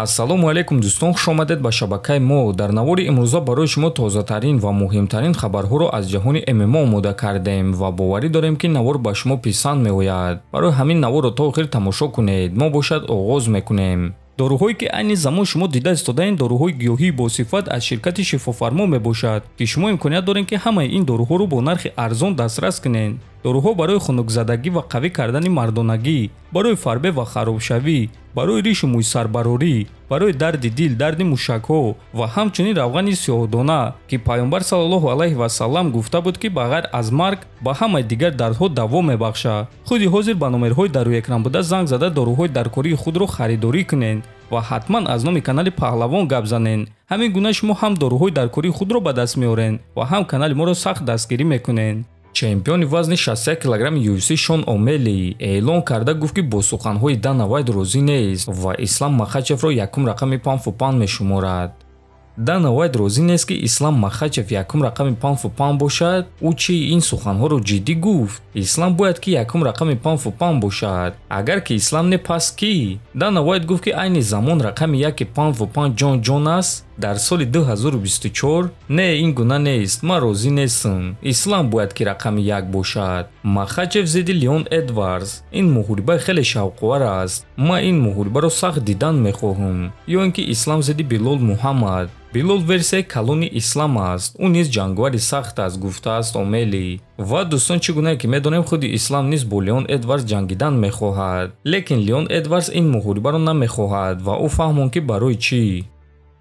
ассалому алайкум дӯстон, хуш омадед ба шабакаи мо. Дар навори имрӯза барои шумо тозатарин ва муҳимтарин хабарҳоро аз ҷаҳони ММА омода кардем ва боварӣ дорем ки навор ба шумо писанд меояд. Барои ҳамин наворро то охир тамошо кунед. Мо бошад оғоз мекунем. доруҳое ки айни замон шумо дида истодаин доруҳои гиёҳии босифат аз ширкати шифофармо мебошад ки шумо имконият доред ки ҳамаи ин доруҳоро бо нархи арзон дастрас кунед. доруҳо барои хунукзадагӣ ва қавӣ кардани мардонагӣ, барои фарбе ва харобшавӣ, барои ришу мӯйсарбарорӣ, барои дарди дил, дарди мушакҳо ва ҳамчунин равғани сиёҳдона ки пайғамбар саллаллоҳу алайҳи васаллам гуфта буд ки ба ғайр аз марг ба ҳамаи дигар дардҳо даво мебахшад. худи ҳозир ба номерҳои дар рӯи экран буда занг зада доруҳои даркории худро харидорӣ кунед ва ҳатман аз номи канали Паҳлавон гап занед. ҳамин гуна шумо ҳам доруҳои даркории худро ба даст меоред ва ҳам канали моро сахт дастгирӣ мекунед. чемпиони вазни 61 килограмми UFC Шон Омэлли эълон карда гуфт ки бо суханҳои Дана Вайт розӣ нест ва Ислам Махачевро якум рақами паунд-фу-паунд мешуморад. Дана Вайт розӣ нест ки Ислам Махачев якум рақами паунд-фу-паунд бошад. ӯ чи ин суханҳоро ҷиддӣ гуфт? Ислам бояд ки якум рақами паунд-фу-паунд бошад. агар ки Ислам не, пас ки? Дана Вайт гуфт ки айни замон рақами яки паунд-фу-паунд ҷон аст дар соли 2024. не, ин гуна нест. ман розӣ нестам. Ислам бояд ки рақами як бошад. Махачев зидди Леон Эдвардс. ин муҳорибаи хеле шавқовар аст. ман ин муҳорибаро сахт дидан мехоҳам. ё ин ки Ислам зидди Билол Муҳаммад. Билол версияи калони Ислам аст. ӯ низ ҷангвари сахт аст, гуфтааст Омэлли. ва дӯстон, чӣ гуна ки медонем, худи Ислам низ бо Леон Эдвардс ҷангидан мехоҳад. лекин Леон Эдвардс ин муҳорибаро намехоҳад ва ӯ фаҳмон ки барои чӣ.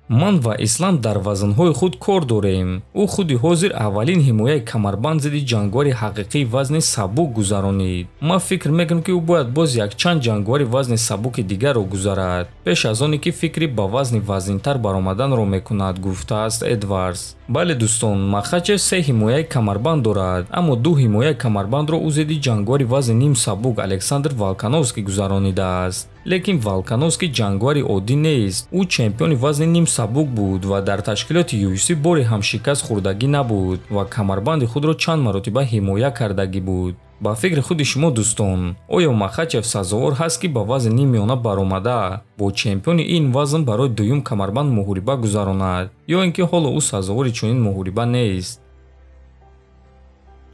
ман ва Ислам дар вазнҳои худ кор дорем. ӯ худи ҳозир аввалин ҳимояи камарбанд зидди ҷангвари ҳақиқии вазни сабук гузаронид. ман фикр мекунам ки ӯ бояд боз якчанд ҷангвари вазни сабуки дигарро гузарад пеш аз оне ки фикри ба вазни вазнинтар баромаданро мекунад, гуфтааст Эдвардс. бале дӯстон, Махачев 3 ҳимояи камарбанд дорад, аммо 2 ҳимояи камарбандро ӯ зидди ҷангвари вазни ним сабук Александр Волкановский гузаронидааст. лекин Волкановский ҷангвари оддӣ нест. ӯ чемпиони вазни ним сабук буд ва дар ташкилоти UFC боре ҳам шикаст хӯрдагӣ набуд ва камарбанди худро чанд маротиба ҳимоя кардагӣ буд. ба фикри худи шумо дӯстон, оё Махачев сазовор ҳаст ки ба вазни нимёна баромада бо чемпиони ин вазн барои дуюм камарбанд муҳориба гузаронад, ё ин ки ҳоло ӯ сазовори чунин муҳориба нест?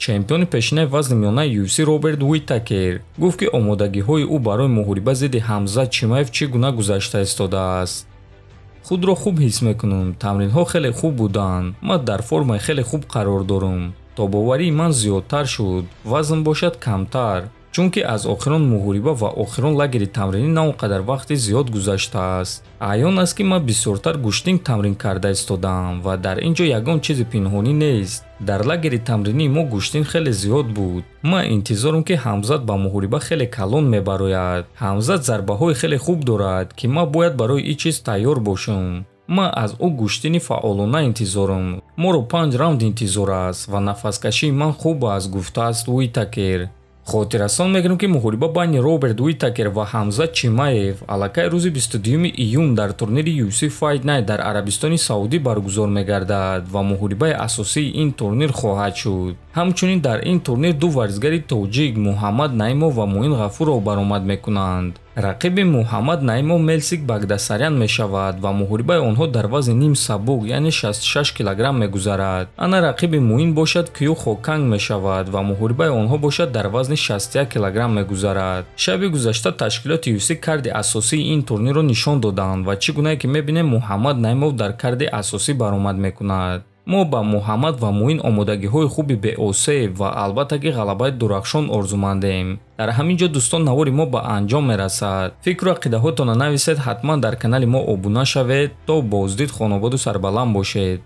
чемпиони пешинаи вазни миёнаи UFC Роберт Уитакер гуфт ки омодагиҳои ӯ барои муҳориба зидди Ҳамзат Чимаев чӣ гуна гузашта истодааст. худро хуб ҳис мекунам, тамринҳо хеле хуб буданд, ман дар формаи хеле хуб қарор дорам. тобоварии ман зиёдтар шуд, вазн бошад камтар, чунки аз охирон муҳориба ва охирон лагери тамринӣ на он қадар вақти зиёд гузаштааст. аён аст ки ман бисёртар гӯштин тамрин карда истодаам ва дар ин ҷо ягон чизи пинҳонӣ нест. дар лагери тамринии мо гӯштин хеле зиёд буд. ман интизорам ки Ҳамзат ба муҳориба хеле калон мебарояд. Ҳамзат зарбаҳои хеле хуб дорад ки ман бояд барои ин чиз тайёр бошам. ман аз ӯ гӯштини фаъолона интизорам. моро 5 раунд интизор аст ва нафаскашии ман хуб аст, гуфтааст Уитакер. хотиррасон мегирем ки муҳориба байни Роберт Уитакер ва Ҳамзат Чимаев аллакай рӯзи 22 июн дар турнири UFC Fight Night дар Арабистони Саудӣ баргузор мегардад ва муҳорибаи асосии ин турнир хоҳад шуд. ҳамчунин дар ин турнир ду варзигари тоҷик Мухаммад Наимов ва Муин Ғафуров баромад мекунанд. рақиби Мухаммад Наимов Мелсик Багдасарян мешавад ва муҳорибаи онҳо дар вазни ним сабук яъне 66 килограмм мегузарад. ана рақиби Муин бошад Кю Хоканг мешавад ва муҳорибаи онҳо бошад дар вазни 61 килограмм мегузарад. шаби гузашта ташкилоти UFC карди асосии ин турнирро нишон доданд ва чӣ гунае ки мебинем Мухаммад Наимов дар карди асосӣ баромад мекунад. мо ба Муҳаммад ва Муин омодагиҳои хуби беосеб ва албатта ки ғалабаи дурахшон орзумандем. дар ҳамин ҷо дӯстон, навори мо ба анҷом мерасад. фикру ақидаҳоятонро нависед, ҳатман дар канали мо обуна шавед. то боздид, хонободу сарбаланд бошед.